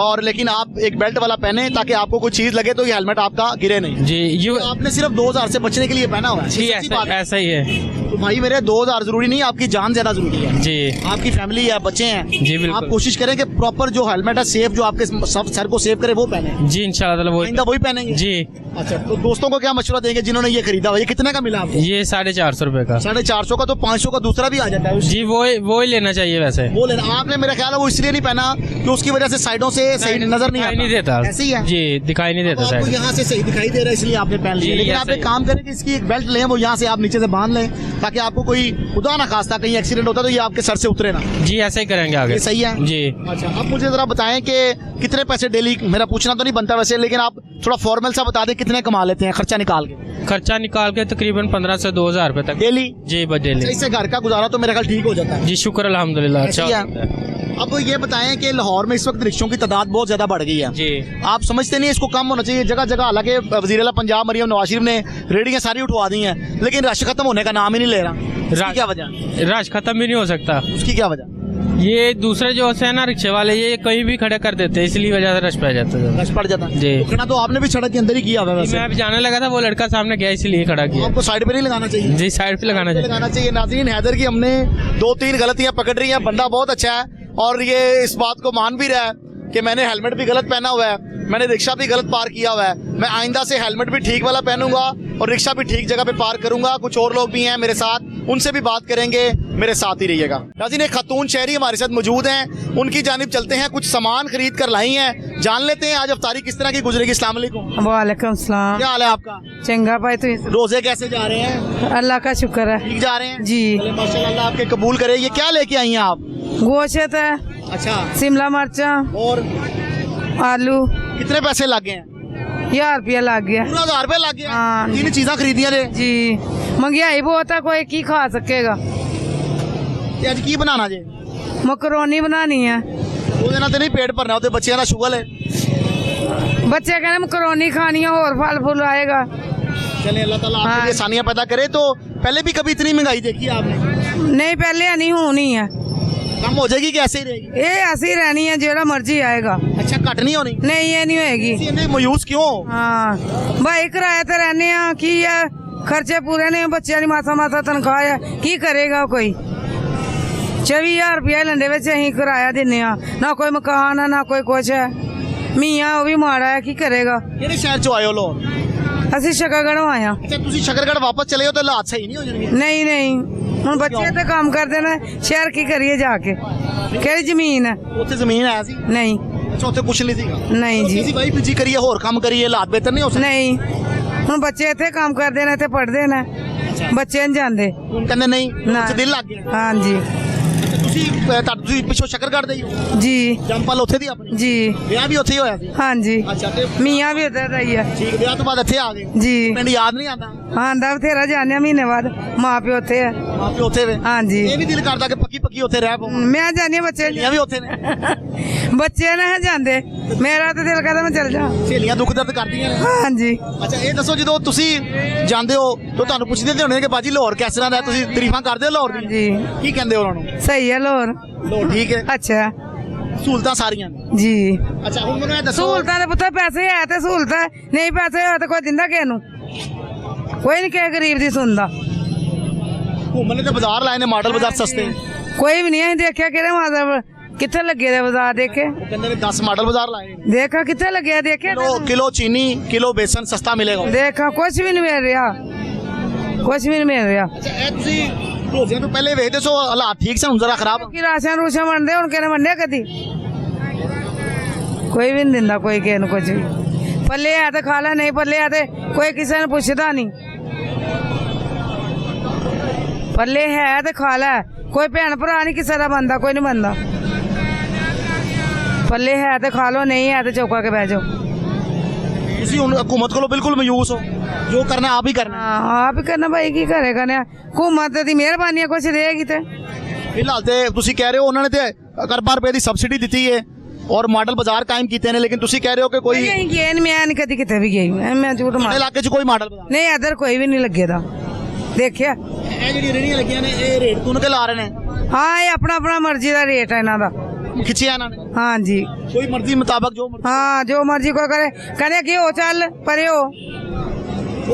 और लेकिन आप एक बेल्ट वाला पहने ताकि आपको कोई चीज़ लगे तो ये हेलमेट आपका गिरे नहीं। जी ये तो आपने सिर्फ 2000 से बचने के लिए पहना हुआ है? जी ये सच्ची बात है? ऐसा ही है। तो भाई मेरे 2000 जरूरी नहीं, आपकी जान ज्यादा जरूरी है। जी आपकी फैमिली है, बच्चे हैं। जी बिल्कुल। आप कोशिश करें कि प्रॉपर जो हेलमेट है सेफ, जो आपके सर को सेव करे वो पहने। जी इंशाल्लाह वो। आइंदा वही पहनेंगे? जी। अच्छा, तो दोस्तों को क्या मशवरा देंगे जिन्होंने ये खरीदा हुआ? ये कितने का मिला आपको? ये 450 रुपये का। 450 का, तो 500 का दूसरा भी आ जाता है जी वो ही लेना चाहिए वैसे। वो लेना आपने, मेरा ख्याल है वो इसलिए नहीं पहना कि उसकी वजह से साइडों से सही नजर नहीं दिखाई नहीं आता। देता। ऐसे ही है? जी दिखाई नहीं देता आपको साइड। यहाँ से सही दिखाई दे रहा है इसलिए आपने पहन लिया। जी, लेकिन आप ऐसे एक ही। काम करें कि इसकी एक बेल्ट लें, वो यहाँ से आप नीचे से बांध लें ताकि आपको कोई खुदा ना खास्ता कहीं एक्सीडेंट होता तो ये आपके सर से उतरे ना। जी ऐसे ही करेंगे आगे। ये सही है? जी। अच्छा, अब मुझे जरा बताएं कि कितने पैसे डेली, मेरा पूछना तो नहीं बनता वैसे, लेकिन आप थोड़ा फॉर्मल सा बता दें कितने कमा लेते हैं खर्चा निकाल के? खर्चा निकाल के तकरीबन 15 से 2000 रुपये तक डेली? जी बस डेली। इससे घर का गुजारा तो मेरा ख्याल ठीक हो जाता है। जी शुक्र अल्हम्दुलिल्लाह अच्छा ऐसे ही होता है। अब ये बताएं कि लाहौर में इस वक्त रिक्शों की तादाद बहुत ज्यादा बढ़ गई है। जी आप समझते नहीं इसको कम होना चाहिए? जगह जगह, हालांकि वज़ीर आला पंजाब मरियम नवाज शरीफ ने रेडियां सारी उठवा दी हैं, लेकिन रश खत्म होने का नाम ही नहीं ले रहा। उसकी क्या वजह? रश खत्म भी नहीं हो सकता। उसकी क्या वजह? ये दूसरे जो है ना रिक्शे वाले, ये कहीं भी खड़े कर देते हैं, इसलिए वजह से रश पड़ जाता है। रश पड़ जाता है? जी। तो खड़ा तो आपने भी सड़क के अंदर ही किया हुआ है वैसे। मैं अभी जाने लगा था, वो लड़का सामने गया इसलिए खड़ा किया। आपको साइड पे नहीं लगाना चाहिए? जी साइड पे लगाना चाहिए। लगाना चाहिए। नाज़रीन, हैदर की हमने 2-3 गलतियां पकड़ रही हैं। बंदा बहुत अच्छा है और ये इस बात को मान भी रहा है कि मैंने हेलमेट भी गलत पहना हुआ है, मैंने रिक्शा भी गलत पार किया हुआ है। मैं आइंदा से हेलमेट भी ठीक वाला पहनूंगा और रिक्शा भी ठीक जगह पे पार करूंगा। कुछ और लोग भी हैं मेरे साथ, उनसे भी बात करेंगे, मेरे साथ ही रहिएगा। नाज़रीन, एक खातून शहरी हमारे साथ मौजूद हैं, उनकी जानिब चलते हैं। कुछ सामान खरीद कर लाई हैं, जान लेते हैं आज अफ्तारी किस तरह की गुजरेगी। अस्सलाम वालेकुम। वालेकुम सलाम। क्या हाल है आपका? चंगा भाई, तो रोजे कैसे जा रहे हैं? अल्लाह का शुक्र है ठीक जा रहे हैं जी। चले, माशाल्लाह आपके कबूल करे। ये क्या लेके आई हैं आप? गोश्त है, अच्छा, शिमला मिर्चा, और आलू। कितने पैसे लग गए हैं? 1000 रुपया लग गया पूरा 1000 रुपये लग गया। हाँ। 3 चीज़ां खरीदियां ने जी। महंगाई बहुत है, कोई की खा सकेगा। ते अज की बनाना जे? मकरोनी बनानी है। ਉਹਦੇ ਨਾਲ ਤੇ ਨਹੀਂ पेट भरना, ਉਹਦੇ ਬੱਚਿਆਂ ਦਾ ਸ਼ੁਗਰ है। बच्चे कहने मकरोनी खानी है, और फल फूल आएगा। चले, अल्लाह ताला आपके हाँ। लिए आसानियां पैदा करे। तो पहले भी कभी इतनी महंगाई देखी है आपने? नहीं, पहले नहीं होनी है, कम हो जाएगी कि ऐसे ही रहेगी? ये ऐसी रहनी है, जेड़ा मर्जी आएगा। अच्छा, घट नहीं होनी? नहीं, ये नहीं होएगी। इन्हें मायूस क्यों? हाँ भाई, किराए ते रहने हैं, की है, खर्चे पूरे नहीं, बच्चों की मासा मासा तनख्वाह है, की करेगा कोई? 24,000 रुपया लंडे में अं किराया देने, ना कोई मकान है ना कोई कुछ है। मियाँ वो भी माड़ा है, की करेगा? ਕਿਹੜੇ ਸ਼ਹਿਰ ਚੋਂ ਆਏ ਹੋ ਲੋग? ਅਸੀਂ शकरगढ़ आया। अच्छा, ਤੁਸੀਂ ਸ਼ਕਰਗੜ ਵਾਪਸ ਚਲੇ ਜਾਓ ਤਾਂ ਹਾਲਾਤ ਸਹੀ ਨਹੀਂ ਹੋ ਜਾਣਗੇ? नहीं नहीं, ਹੁਣ ਬੱਚੇ ਤੇ ਕੰਮ ਕਰਦੇ ਨੇ, ਸ਼ਹਿਰ ਕੀ ਕਰੀਏ ਜਾ ਕੇ? ਕਿਹੜੀ ਜ਼ਮੀਨ ਹੈ? ਉੱਥੇ ਜ਼ਮੀਨ ਹੈ ਸੀ? नहीं ਅੱਛਾ, ਉੱਥੇ ਕੁਛ ਨਹੀਂ ਸੀਗਾ? नहीं जी, ਅਸੀਂ ਬਾਈ ਪੀਜੀ ਕਰੀਏ, ਹੋਰ ਕੰਮ ਕਰੀਏ, ਹਾਲਾਤ ਬਿਹਤਰ ਨਹੀਂ ਹੋ ਸਕਦੇ? नहीं। ਹੁਣ ਬੱਚੇ ਇੱਥੇ ਕੰਮ ਕਰਦੇ ਨੇ, ਇੱਥੇ ਪੜ੍ਹਦੇ ਨੇ, ਬੱਚੇ ਨਹੀਂ ਜਾਂਦੇ। ਹੁਣ ਕਹਿੰਦੇ ਨਹੀਂ, ਨਾ। ਉੱਥੇ ਦਿਲ ਲੱਗ ਗਿਆ। हाँ जी। ਤੁਸੀਂ ਪਿੱਛੋਂ ਸ਼ੱਕਰਗੜ੍ਹ ਦੇ ਹੀ ਹੋ? ਜੀ ਜੰਮਪਲ ਉੱਥੇ ਦੀ ਆਪਣੀ? ਜੀ ਵਿਆਹ ਵੀ ਉੱਥੇ ਹੀ ਹੋਇਆ ਸੀ? ਹਾਂਜੀ ਅੱਛਾ ਤੇ ਮੀਆਂ ਵੀ ਉੱਧਰ ਦਾ ਹੀ ਆ ਠੀਕ, ਵਿਆਹ ਤੋਂ ਬਾਅਦ ਇੱਥੇ ਆ ਗਏ? ਜੀ ਪਿੰਡ ਯਾਦ ਨਹੀਂ ਆਉਂਦਾ? ਆਂਦਾ ਬਥੇਰਾ ਜਾਂਦੇ ਹਾਂ ਮਹੀਨੇ ਬਾਅਦ ਮਾਂ ਪਿਓ ਉੱਥੇ ਆ ਮਾਪੇ ਉੱਥੇ ਵੇ? ਹਾਂਜੀ ਇਹ ਵੀ ਦਿਲ ਕਰਦਾ ਕਿ ਪੱਕੀ ਪੱਕੀ ਉੱਥੇ ਰਹਿ ਪਾਵਾਂ। ਮੈਂ ਜਾਂਦੀ ਹਾਂ ਬੱਚੇ ਸਹੇਲੀਆਂ ਵੀ ਉੱਥੇ ਨੇ? ਬੱਚੇ ਨਾ ਜਾਂਦੇ ਮੇਰਾ ਤਾਂ ਦਿਲ ਕਰਦਾ ਮੈਂ ਚਲ ਜਾ ਸਹੇਲੀਆਂ ਦੁੱਖ ਦਰਦ ਕਰਦੀਆਂ ਨੇ? ਹਾਂਜੀ ਅੱਛਾ ਇਹ ਦੱਸੋ ਜਦੋਂ ਤੁਸੀਂ ਜਾਂਦੇ ਹੋ ਤਾਂ ਤੁਹਾਨੂੰ ਪੁੱਛਦੇ ਤੇ ਹੋਣੇ ਕਿ ਬਾਜੀ ਲਾਹੌਰ ਕਿਸ ਤਰ੍ਹਾਂ ਦਾ ਹੈ? ਤੁਸੀਂ ਤਾਰੀਫਾਂ ਕਰਦੇ ਹੋ ਲਾਹੌਰ ਦੀ? ਜੀ ਕੀ ਕਹਿੰਦੇ ਹੋ ਉਹਨਾਂ ਨੂੰ? ਸਹੀ ਹੈ ਲੋਰ ਲਾਹੌਰ ਠੀਕ ਹੈ, ਅੱਛਾ ਸਹੂਲਤਾਂ ਸਾਰੀਆਂ ਨੇ? ਜੀ ਅੱਛਾ ਹੁਣ ਮੈਨੂੰ ਇਹ ਦੱਸੋ, ਸਹੂਲਤਾਂ ਦੇ ਪੁੱਤ ਪੈਸੇ ਹੈ ਤੇ ਸਹੂਲਤ ਹੈ ਨਹੀਂ ਪੈਸੇ ਹੋਇਆ ਤਾਂ ਕੋਈ ਦਿੰਦਾ ਕਿਸੇ ਨੂੰ ਕੋਈ ਨਹੀਂ ਕਿਸੇ ਗਰੀਬ ਦੀ ਸੁਣਦਾ ਘੁੰਮਣ ਤੇ ਬਾਜ਼ਾਰ ਲਾਏ ਨੇ, ਮਾਡਲ ਬਾਜ਼ਾਰ ਸਸਤੇ? ਕੋਈ ਵੀ ਨਹੀਂ ਅਸੀਂ ਦੇਖਿਆ ਕਿਹੜੇ ਮਾਦਾ ਕਿੱਥੇ ਲੱਗੇ ਦੇ ਬਾਜ਼ਾਰ ਦੇਖੇ ਉਹ ਕਹਿੰਦੇ ਨੇ 10 ਮਾਡਲ ਬਾਜ਼ਾਰ ਲਾਏ ਨੇ। ਦੇਖਾ ਕਿੱਥੇ ਲੱਗਿਆ ਦੇਖਿਆ ਕਿਲੋ ਚੀਨੀ ਕਿਲੋ ਬੇਸਨ ਸਸਤਾ ਮਿਲੇਗਾ? ਦੇਖਾ ਕੁਝ ਵੀ ਨਹੀਂ ਮਿਲ ਰਿਹਾ ਕੁਝ ਵੀ ਨਹੀਂ ਮਿਲ ਰਿਹਾ ਅੱਛਾ ਇਹ ਤੁਸੀਂ ਰੋਜ਼ਿਆਂ ਤੋਂ ਪਹਿਲੇ ਵੇਖਦੇ ਸੋ ਹਾਲਾਤ ਠੀਕ ਸਨ, ਹੁਣ ਜ਼ਰਾ ਖਰਾਬ? ਕਿ ਰਾਸ਼ਨ ਰੂਸ਼ਨ ਵੰਡਦੇ ਹੁਣ ਕਿਹਨੇ ਵੰਡਿਆ ਕਦੀ ਕੋਈ ਵੀ ਨਹੀਂ ਦਿੰਦਾ ਕੋਈ ਕਿਸੇ ਨੂੰ ਕੁਝ ਵੀ ਪੱਲੇ ਆ ਤੇ ਖਾ ਲੈ ਨਹੀਂ ਪੱਲੇ ਆ ਤੇ ਕੋਈ ਕਿਸੇ ਨੂੰ ਪੁੱਛਦਾ ਨਹੀਂ ਪੱਲੇ ਹੈ ਤੇ ਖਾ ਲੈ ਕੋਈ ਭੈਣ ਭਰਾ ਨਹੀਂ ਕਿਸੇ ਦਾ ਬੰਦਾ ਕੋਈ ਨਹੀਂ ਬੰਦਾ ਪੱਲੇ ਹੈ ਤੇ ਖਾ ਲੋ ਨਹੀਂ ਹੈ ਤੇ ਚੌਕਾ ਕੇ ਬਹਿ ਜਾਓ ਤੁਸੀਂ ਹੁਣ ਹਕੂਮਤ ਕੋਲੋਂ ਬਿਲਕੁਲ ਮਾਯੂਸ ਹੋ? ਜੋ ਕਰਨਾ ਆਪ ਹੀ ਕਰਨਾ? ਹਾਂ ਆਪ ਹੀ ਕਰਨਾ ਭਾਈ ਕੀ ਕਰੇਗਾ ਨੇ ਹਕੂਮਤ ਦੀ ਮਿਹਰਬਾਨੀ ਕੁਛ ਦੇਗੀ ਤੇ ਫਿਲਹਾਲ ਤੇ ਤੁਸੀਂ ਕਹਿ ਰਹੇ ਹੋ ਉਹਨਾਂ ਨੇ ਤੇ ਅਰਬਾਂ ਰੁਪਏ ਦੀ ਸਬਸਿਡੀ ਦਿੱਤੀ ਹੈ ਔਰ ਮਾਡਲ ਬਾਜ਼ਾਰ ਕਾਇਮ ਕੀਤੇ ਨੇ, ਲੇਕਿਨ ਤੁਸੀਂ ਕਹਿ ਰਹੇ ਹੋ ਕਿ ਕੋਈ ਨਹੀਂ ਗਏ ਨੀ, ਮੈਂ ਨਹੀਂ ਕਦੀ ਕਿਤੇ ਵੀ ਗਈ ਮੈਂ ਝੂਠ ਤੁਹਾਡੇ ਮਾਰ ਇਲਾਕੇ 'ਚ ਕੋਈ ਮਾਡਲ ਬਾਜ਼ਾਰ ਨਹੀਂ ਇੱਧਰ ਕੋਈ ਵੀ ਨਹੀਂ ਲੱਗੇ ਦਾ ਦੇਖਿਆ ਇਹ ਜਿਹੜੀ ਰੇਹੜੀਆਂ ਲੱਗੀਆਂ ਨੇ ਇਹ ਰੇਟ ਤੁਨ ਕੇ ਲਾ ਰਹੇ ਨੇ? ਹਾਂ ਇਹ ਆਪਣਾ ਆਪਣਾ ਮਰਜ਼ੀ ਦਾ ਰੇਟ ਹੈ ਇਹਨਾਂ ਦਾ ਖਿੱਚਿਆ ਇਹਨਾਂ ਨੇ ਹਾਂਜੀ ਕੋਈ ਮਰਜ਼ੀ ਮੁਤਾਬਕ ਜੋ ਮਰਜ਼ੀ? ਹਾਂ ਜੋ ਮਰਜ਼ੀ ਕੋਈ ਕਰੇ ਕਹਿੰਦੇ ਕਿ ਹੋ ਚੱਲ ਪਰੇ ਹੋ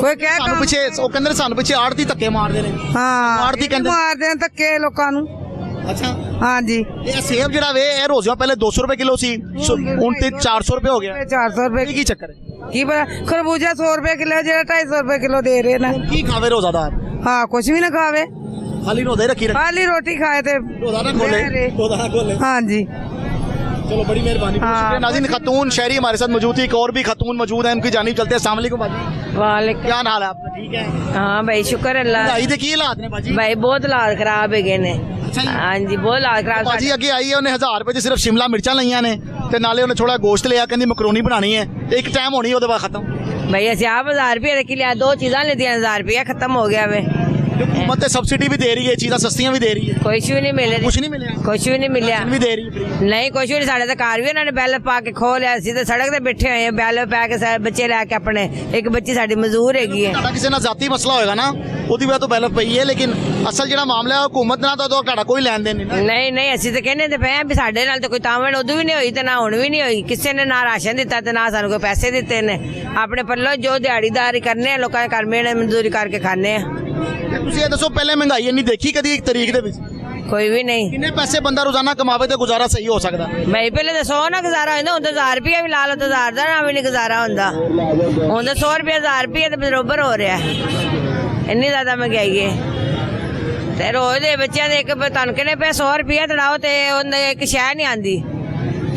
ਕੋਈ ਕਹਿ ਸਾਨੂੰ ਪਿੱਛੇ ਉਹ ਕਹਿੰਦੇ ਨੇ ਸਾਨੂੰ ਪਿੱਛੇ ਆੜਤੀ ਧੱਕੇ ਮਾਰਦੇ ਨੇ? ਹਾਂ ਆੜਤੀ ਕਹਿੰਦੇ ਮਾਰਦੇ ਨੇ ਧੱਕੇ ਲੋਕਾਂ ਨੂੰ ਅੱਛਾ ਹਾਂਜੀ ਇਹ ਸੇਬ ਜਿਹੜਾ ਵੇ ਇਹ ਰੋਜ਼ਿਆਂ ਪਹਿਲੇ 200 ਰੁਪਏ ਕਿਲੋ ਸੀ, ਹੁਣ ਤੇ 400 ਰੁਪਏ ਹੋ ਗਿਆ। 400 ਰੁਪਏ ਕੀ ਚੱਕਰ ਹੈ? ਕੀ ਪਤਾ ਖਰਬੂਜਾ 100 ਰੁਪਏ ਕਿਲੋ ਜਿਹੜਾ 250 ਰੁਪਏ ਕਿਲੋ ਦੇ ਰਹੇ ਨੇ ਕੀ ਖਾਵੇ ਰੋਜ਼ਾਦਾਰ? ਹਾਂ ਕੁਝ ਵੀ ਨਾ ਖਾਵੇ ਖਾਲੀ ਰੋਜ਼ੇ ਰੱਖੀ ਰੱਖੀ ਖਾਲੀ ਰੋਟੀ ਖਾਏ ਤੇ ਰੋਜ਼ਾ ना खोले, रोजा ना खोले। ਹਾਂਜੀ चलो बड़ी मेहरबानी। हाँ। शुक्रिया नाज़रीन, खातून शहरी हमारे साथ मौजूद थी, एक और भी खातून मौजूद है, उनकी जानिब चलते हैं। अस्सलाम वालेकुम बाजी, वालेकुम। क्या हाल है आपका? ठीक है? हाँ भाई शुक्र अल्लाह। भाई दे की हालात ने बाजी? भाई बहुत हालात खराब है ने। अच्छा जी। हाँ जी बहुत हालात खराब। बाजी अगे आई है, उन्हें 1000 रुपए च सिर्फ शिमला मिर्चा लईयां ने ते नाले उन्हें थोड़ा गोश्त लिया, कहंदी मकरोनी बनानी है, ते एक टाइम होनी है ओदे बाद खत्म। भाई असि आप 1000 रुपये रखी लिया, दो चीज़ा लेती 1000 रुपया खत्म हो गया वे। हुकूमत ते सब्सिडी भी दे रही है, चीज़ां सस्तियां भी दे रही है, कुछ भी नहीं मिले। कुछ नहीं मिले, कुछ भी नहीं मिलिया। भी दे रही है free। नहीं कुछ भी नहीं। साढ़े तो घर भी उन्होंने बैल पा के खो लिया, असी तो सड़क ते बैठे हुए हैं बैल पा के सारे बच्चे लैके अपने। एक बच्ची साड़ी मजदूर हैगी है। ਤੁਹਾਡਾ ਕਿਸੇ ਨਾਲ ਜ਼ਾਤੀ ਮਸਲਾ ਹੋਏਗਾ ਨਾ ਉਹਦੀ ਵਜ੍ਹਾ ਤੋਂ ਬੈਲਫ ਪਈ ਹੈ, ਲੇਕਿਨ ਅਸਲ ਜਿਹੜਾ ਮਾਮਲਾ ਹੈ ਹਕੂਮਤ ਨਾਲ ਤਾਂ ਤੁਹਾਡਾ ਕੋਈ ਲੈਣ ਦੇਣ ਨਹੀਂ ਨਾ। नहीं नहीं असि तो कहने ते पे भी साढ़े नाल तो कोई तावड़ उदू भी नहीं हुई ते ना हुण भी नहीं हुई। किसी ने ना राशन दिता ते ना सानू कोई पैसे दिते ने। अपने पल्लो जो दिहाड़ीदारी करने आ, लोकां दे घर मेहनत मजदूरी करके खाने आ। ਤੇ ਤੁਸੀਂ ਇਹ ਦੱਸੋ ਪਹਿਲੇ ਮਹਿੰਗਾਈ ਇੰਨੀ ਦੇਖੀ ਕਦੀ ਇੱਕ ਤਰੀਕ ਦੇ ਵਿੱਚ? कोई भी नहीं। ਕਿੰਨੇ ਪੈਸੇ ਬੰਦਾ ਰੋਜ਼ਾਨਾ ਕਮਾਵੇ ਤੇ ਗੁਜ਼ਾਰਾ ਸਹੀ ਹੋ ਸਕਦਾ? भाई पहले तो 100 ना गुजारा होंदा, हुण तो 1000 रुपया भी ला लो तो 1000 दा ना भी नहीं गुजारा होंदा। हुण तो 100 रुपया 1000 रुपया ते बरोबर हो रहा है। इन्नी ज्यादा महंगाई है ते रोज दे बच्चों दे एक तनके ने पे 100 रुपया तड़ाओ ते उन्हें एक शह नहीं आंदी।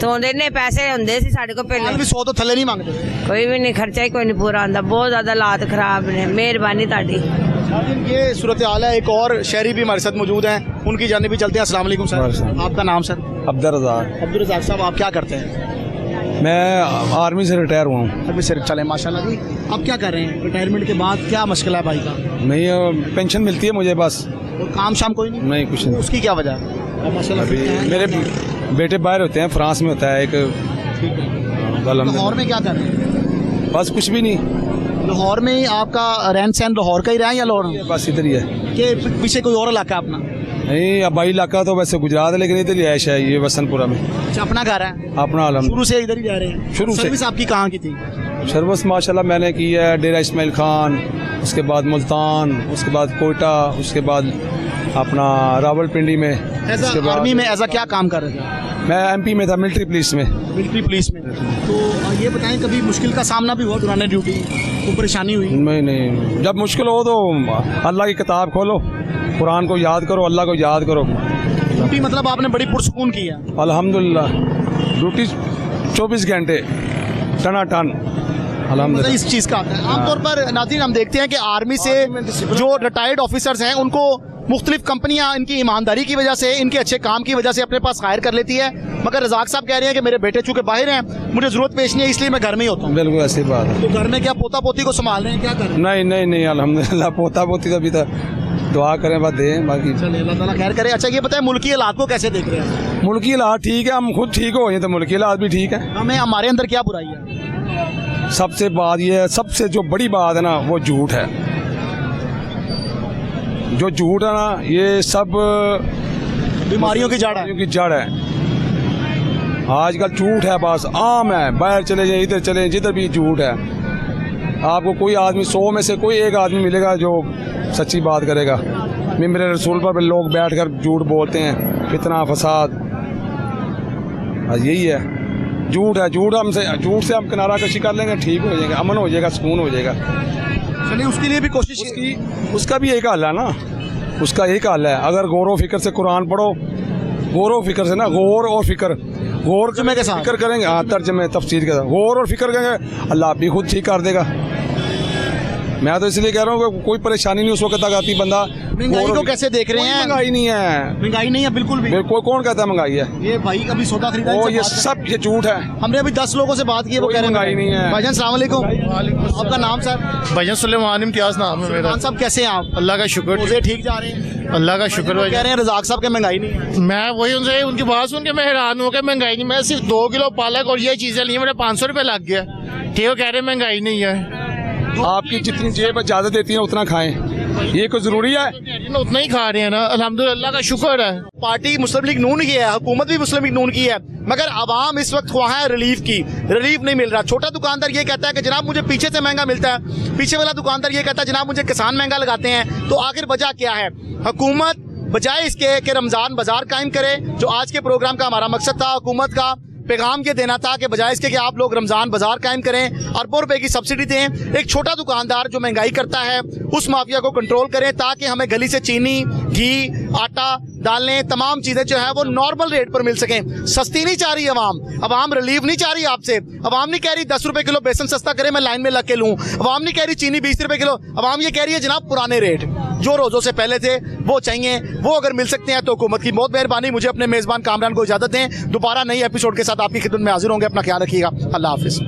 तो इन्ने पैसे होंदे सी साडे को ਹਾਲ पहले। ਵੀ 100 ਤੋਂ ਥੱਲੇ ਨਹੀਂ ਮੰਗਦੇ। कोई भी नहीं, खर्चा ही कोई नहीं पूरा आंदा। बहुत ज्यादा हालात खराब ने। मेहरबानी ताड़ी। ये सूरत हाल है। एक और शहरी भी हमारे साथ मौजूद हैं, उनकी जानिब भी चलते हैं। अस्सलाम वालेकुम सर, आपका नाम सर? अब्दुल रज़ाक। अब्दुल रज़ाक साहब, आप क्या करते हैं? मैं आर्मी से रिटायर हुआ हूँ। अभी सर चले माशाल्लाह जी। आप क्या कर रहे हैं रिटायरमेंट के बाद? क्या मुश्किल है भाई का? नहीं पेंशन मिलती है मुझे बस। और काम शाम कोई नहीं? नहीं कुछ नहीं। उसकी क्या वजह है? माशाल्लाह अभी मेरे बेटे बाहर होते हैं, फ्रांस में होता है एक। लाहौर में क्या कर रहे हैं? बस कुछ भी नहीं, लाहौर में आपका रहन सहन लाहौर का ही रहा है या लाहौर बस इधर ही है। के पीछे कोई और इलाका है अपना? नहीं आबाई इलाका तो वैसे गुजरात है, लेकिन इधर ही ऐश है ये वसनपुरा में अच्छा, अपना घर है? अपना आलम। शुरू से इधर ही रह रहे हैं? शुरू से। सर्विस आपकी कहाँ की थी? सर्विस माशाल्लाह मैंने की है डेरा इस्माइल खान, उसके बाद मुल्तान, उसके बाद कोयटा, उसके बाद अपना रावलपिंडी में। उसके बाद आर्मी में ऐसा क्या काम कर रहे थे? मैं एमपी में था, मिलिट्री पुलिस में। मिलिट्री पुलिस में। तो ये बताएं कभी मुश्किल का सामना भी हुआ दौरान ड्यूटी? कोई परेशानी हुई? नहीं, जब मुश्किल हो तो अल्लाह की किताब खोलो, कुरान को याद करो, अल्लाह को याद करो। ड्यूटी मतलब आपने बड़ी पुरसकून की है? अल्हम्दुलिल्लाह ड्यूटी 24 घंटे टनाटन मतलब अल्हम्दुलिल्लाह। इस चीज़ का आता है आमतौर पर। नाज़रीन, हम देखते हैं कि आर्मी से जो रिटायर्ड ऑफिसर्स हैं उनको मुख्तलिफ कंपनियां इनकी ईमानदारी की वजह से, इनके अच्छे काम की वजह से अपने पास हायर कर लेती है, मगर रज़ाक साहब कह रहे हैं कि मेरे बेटे चूंकि बाहर हैं, मुझे ज़रूरत पेश नहीं है, इसलिए मैं घर में ही होता हूँ। बिल्कुल ऐसी बात है। तो घर में क्या पोता पोती को संभाल रहे हैं, क्या कर रहे हैं? नहीं नहीं नहीं, अल्हम्दुलिल्लाह पोता पोती तो अभी तक दुआ करें, बस दें, बाकी चलिए अल्लाह ताला खैर करे। अच्छा ये बताएं, मुल्की हालात को कैसे देख रहे हैं? मुल्की हालात ठीक है, हम खुद ठीक हो जाए तो मुल्की हालात भी ठीक है। हमें हमारे अंदर क्या बुराई है? सबसे बात ये है, सबसे जो बड़ी बात है ना, वो झूठ है। जो झूठ है ना, ये सब बीमारियों की जड़ है। बीमारियों की जड़ है। आजकल झूठ है, बस आम है, बाहर चले जाए, इधर चले जाए, जिधर भी झूठ है। आपको कोई आदमी 100 में से कोई एक आदमी मिलेगा जो सच्ची बात करेगा। मेरे रसूल पर लोग बैठकर झूठ बोलते हैं, फितना फसाद, बस यही है। झूठ है, झूठ से हम किनारा कशी कर लेंगे, ठीक हो जाएगा, अमन हो जाएगा, सुकून हो जाएगा। चलिए उसके लिए भी कोशिश उसका भी एक हल है ना, उसका एक हल है। अगर गौर व फिक्र से कुरान पढ़ो, गौर व फिक्र से ना, गौर और फिक्र, गौर तर्जुमे के साथ फिक्र करेंगे, हाँ तर्जमे तफसीर के साथ गौर और फिक्र करेंगे, अल्लाह भी खुद ठीक कर देगा। मैं तो इसलिए कह रहा हूँ कि कोई परेशानी नहीं उस वक्त तक आती। बंदा महंगाई को कैसे देख रहे हैं? महंगाई नहीं है, महंगाई नहीं है बिल्कुल भी। कोई कौन कहता है महंगाई है? ये भाई कभी सौदा खरीदा, वो इनसे ये बात करें। सब ये झूठ है। हमने अभी 10 लोगों से बात की है, वो कोई कह रहे हैं महंगाई नहीं है। भाईजान सलाम अलैकुम, आपका नाम सर? भाईजान सुलेमान इम्तियाज नाम है मेरा। खान साहब कैसे हैं आप? अल्लाह का शुक्र, रोजे ठीक जा रहे हैं? अल्लाह का शुक्र। वो कह रहे हैं रज़ाक साहब के महंगाई नहीं है। मैं वही उनसे उनकी बात सुन के मैं हैरान हूँ कि महंगाई नहीं। मैं सिर्फ 2 किलो पालक और ये चीजें ली, मेरे 500 रुपये लग गया। ठीक है, कह रहे महंगाई नहीं है। आपकी जितनी जेब ज्यादा देती है उतना खाएं, ये कोई जरूरी है? उतना ही खा रहे हैं ना, अल्हम्दुलिल्लाह का शुक्र है। पार्टी मुस्लिम लीग नून की है, हुकूमत भी मुस्लिम लीग नून की है, मगर आवाम इस वक्त वहाँ है रिलीफ की। रिलीफ नहीं मिल रहा। छोटा दुकानदार ये कहता है कि जनाब मुझे पीछे से महंगा मिलता है, पीछे वाला दुकानदार ये कहता है जनाब मुझे किसान महंगा लगाते हैं। तो आखिर वजह क्या है? हुकूमत बजाय इसके कि रमजान बाजार कायम करे, जो आज के प्रोग्राम का हमारा मकसद था, हुकूमत का पैगाम ये देना था कि बजाय इसके कि आप लोग रमजान बाजार कायम करें, अरबों रुपए की सब्सिडी दें, एक छोटा दुकानदार जो महंगाई करता है उस माफिया को कंट्रोल करें, ताकि हमें गली से चीनी, घी, आटा, दालें, तमाम चीजें जो है वो नॉर्मल रेट पर मिल सकें। सस्ती नहीं चाह रही अवाम रिलीफ नहीं चाह रही आपसे। अवाम नहीं कह रही 10 रुपए किलो बेसन सस्ता करे मैं लाइन में लग के लूँ। अवाम नहीं कह रही चीनी 20 रुपए किलो। अवाम ये कह रही है जनाब पुराने रेट जो रोजों से पहले थे वो चाहिए, वो अगर मिल सकते हैं तो हुकूमत की बहुत मेहरबानी। मुझे अपने मेजबान कामरान को इजाजत दें, दोबारा नई एपिसोड के साथ आपकी खिदमत में हाजिर होंगे। अपना ख्याल रखिएगा, अल्लाह हाफिज।